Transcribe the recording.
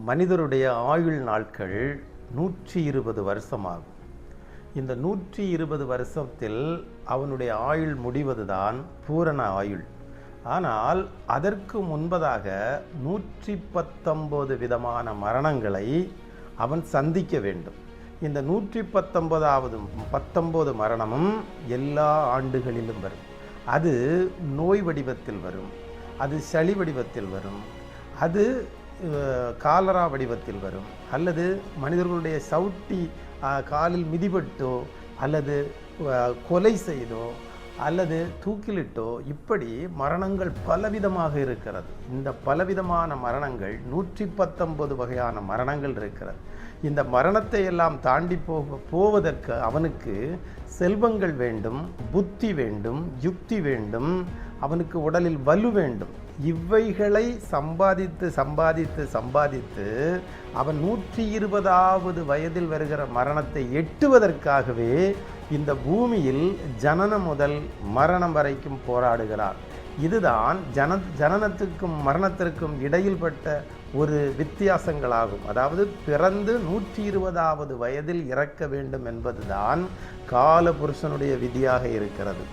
மனிதருடைய ஆயுள் நாட்கள் 120 வருஷமாகும். இந்த 120 வருஷத்தில் அவனுடைய ஆயுள் முடிவதுதான் பூரண ஆயுள். ஆனால் அதற்கு முன்பதாக 119 விதமான மரணங்களை அவன் சந்திக்க வேண்டும். இந்த 119 மரணமும் எல்லா ஆண்டுகளிலும் வரும். அது நோய் வடிவத்தில் வரும், அது சளி வடிவத்தில் வரும், அது காலரா வடிவத்தில் வரும், அல்லது மனிதர்களுடைய சவுட்டி காலில் மிதிபட்டோ, அல்லது கொலை செய்தோ, அல்லது தூக்கிலிட்டோ, இப்படி மரணங்கள் பலவிதமாக இருக்கிறது. இந்த பலவிதமான மரணங்கள் 119 வகையான மரணங்கள் இருக்கிறது. இந்த மரணத்தை எல்லாம் தாண்டி போவதற்கு அவனுக்கு செல்வங்கள் வேண்டும், புத்தி வேண்டும், யுக்தி வேண்டும், அவனுக்கு உடலில் வலு வேண்டும். இவைகளை சம்பாதித்து சம்பாதித்து சம்பாதித்து அவன் 120வது வயதில் வருகிற மரணத்தை எட்டுவதற்காகவே இந்த பூமியில் ஜனனம் முதல் மரணம் வரைக்கும் போராடுகிறார். இதுதான் ஜனனத்துக்கும் மரணத்திற்கும் இடையில் பட்ட ஒரு வித்தியாசங்களாகும். அதாவது பிறந்து 120வது வயதில் இறக்க வேண்டும் என்பதுதான் கால புருஷனுடைய விதியாக இருக்கிறது.